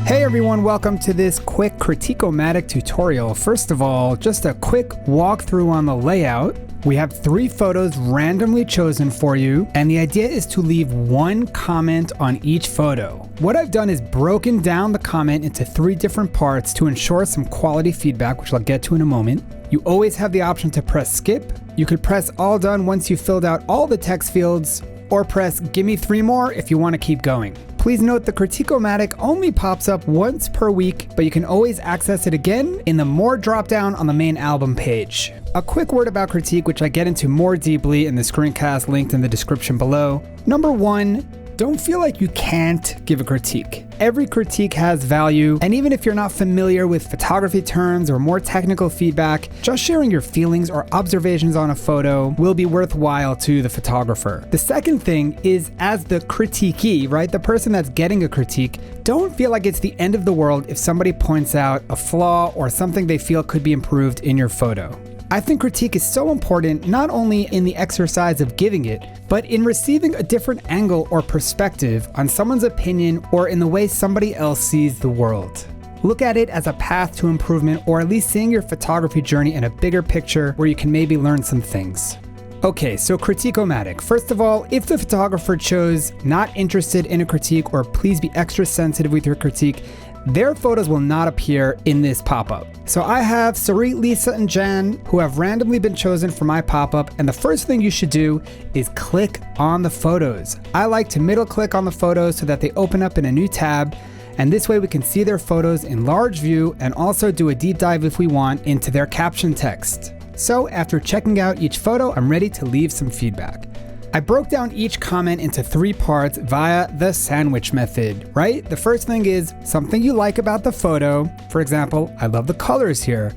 Hey everyone, welcome to this quick Matic tutorial. First of all, just a quick walkthrough on the layout. We have 3 photos randomly chosen for you, and the idea is to leave 1 comment on each photo. What I've done is broken down the comment into 3 different parts to ensure some quality feedback, which I'll get to in a moment. You always have the option to press skip. You could press all done once you've filled out all the text fields, or press give me 3 more if you want to keep going. Please note the Matic only pops up once per week, but you can always access it again in the More dropdown on the main album page. A quick word about critique, which I get into more deeply in the screencast linked in the description below. Number 1, don't feel like you can't give a critique. Every critique has value, and even if you're not familiar with photography terms or more technical feedback, just sharing your feelings or observations on a photo will be worthwhile to the photographer. The second thing is, as the critiquee, right, the person that's getting a critique, don't feel like it's the end of the world if somebody points out a flaw or something they feel could be improved in your photo. I think critique is so important not only in the exercise of giving it, but in receiving a different angle or perspective on someone's opinion or in the way somebody else sees the world. Look at it as a path to improvement, or at least seeing your photography journey in a bigger picture where you can maybe learn some things. Okay, so Critique-O-Matic. First of all, if the photographer chose not interested in a critique or please be extra sensitive with your critique, their photos will not appear in this pop-up. So I have Sarit, Lisa, and Jan who have randomly been chosen for my pop-up, and the first thing you should do is click on the photos. I like to middle click on the photos so that they open up in a new tab, and this way we can see their photos in large view and also do a deep dive if we want into their caption text. So after checking out each photo, I'm ready to leave some feedback. I broke down each comment into 3 parts via the sandwich method, right? The first thing is something you like about the photo. For example, I love the colors here.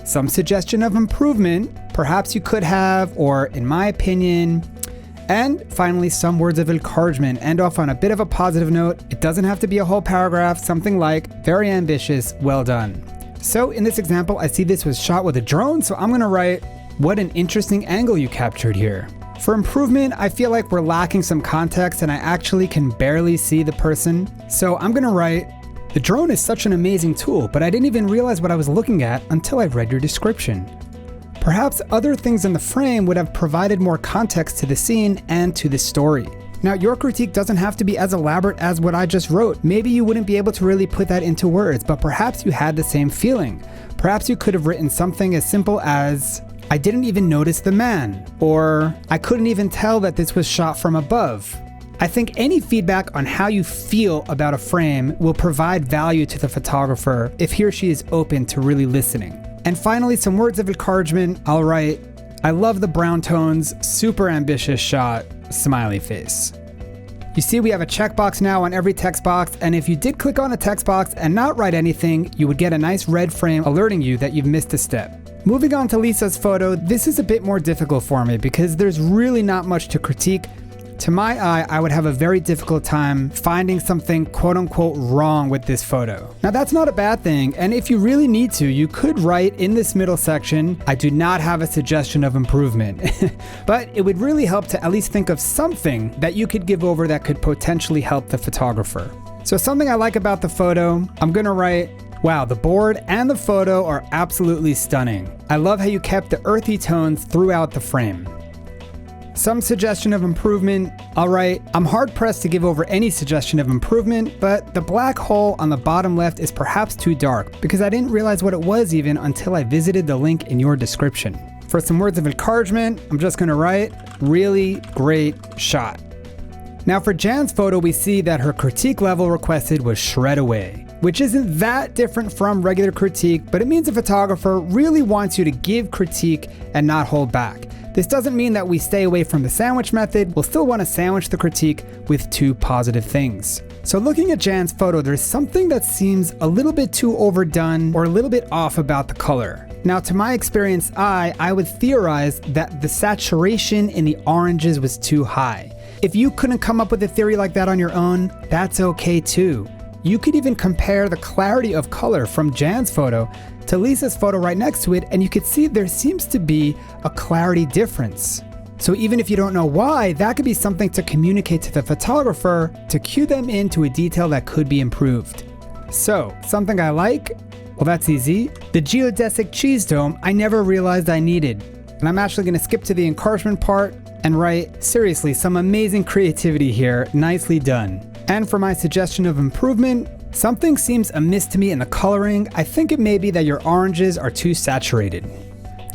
Some suggestion of improvement, perhaps you could have, or in my opinion. And finally, some words of encouragement. End off on a bit of a positive note. It doesn't have to be a whole paragraph, something like, very ambitious, well done. So in this example, I see this was shot with a drone, so I'm gonna write, what an interesting angle you captured here. For improvement, I feel like we're lacking some context and I actually can barely see the person. So I'm gonna write, the drone is such an amazing tool, but I didn't even realize what I was looking at until I read your description. Perhaps other things in the frame would have provided more context to the scene and to the story. Now, your critique doesn't have to be as elaborate as what I just wrote. Maybe you wouldn't be able to really put that into words, but perhaps you had the same feeling. Perhaps you could have written something as simple as, I didn't even notice the man, or I couldn't even tell that this was shot from above. I think any feedback on how you feel about a frame will provide value to the photographer if he or she is open to really listening. And finally, some words of encouragement. I'll write, I love the brown tones, super ambitious shot, smiley face. You see we have a checkbox now on every text box, and if you did click on a text box and not write anything, you would get a nice red frame alerting you that you've missed a step. Moving on to Lisa's photo, this is a bit more difficult for me because there's really not much to critique. To my eye, I would have a very difficult time finding something quote unquote wrong with this photo. Now that's not a bad thing, and if you really need to, you could write in this middle section, I do not have a suggestion of improvement. But it would really help to at least think of something that you could give over that could potentially help the photographer. So something I like about the photo, I'm gonna write, wow, the board and the photo are absolutely stunning. I love how you kept the earthy tones throughout the frame. Some suggestion of improvement, I'll write, I'm hard pressed to give over any suggestion of improvement, but the black hole on the bottom left is perhaps too dark because I didn't realize what it was even until I visited the link in your description. For some words of encouragement, I'm just gonna write, really great shot. Now for Jan's photo, we see that her critique level requested was shred away, which isn't that different from regular critique, but it means a photographer really wants you to give critique and not hold back. This doesn't mean that we stay away from the sandwich method. We'll still want to sandwich the critique with 2 positive things. So looking at Jan's photo, there's something that seems a little bit too overdone or a little bit off about the color. Now, to my experienced eye, I would theorize that the saturation in the oranges was too high. If you couldn't come up with a theory like that on your own, that's okay too. You could even compare the clarity of color from Jan's photo to Lisa's photo right next to it, and you could see there seems to be a clarity difference. So even if you don't know why, that could be something to communicate to the photographer to cue them into a detail that could be improved. So, something I like? Well, that's easy. The geodesic cheese dome I never realized I needed. And I'm actually going to skip to the encouragement part and write, seriously, some amazing creativity here, nicely done. And for my suggestion of improvement, something seems amiss to me in the coloring. I think it may be that your oranges are too saturated.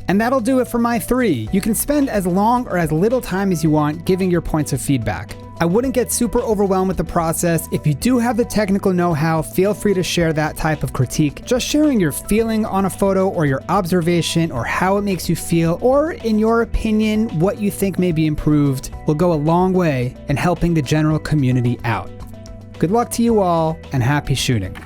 And that'll do it for my 3. You can spend as long or as little time as you want giving your points of feedback. I wouldn't get super overwhelmed with the process. If you do have the technical know-how, feel free to share that type of critique. Just sharing your feeling on a photo or your observation or how it makes you feel, or in your opinion, what you think may be improved, will go a long way in helping the general community out. Good luck to you all and happy shooting.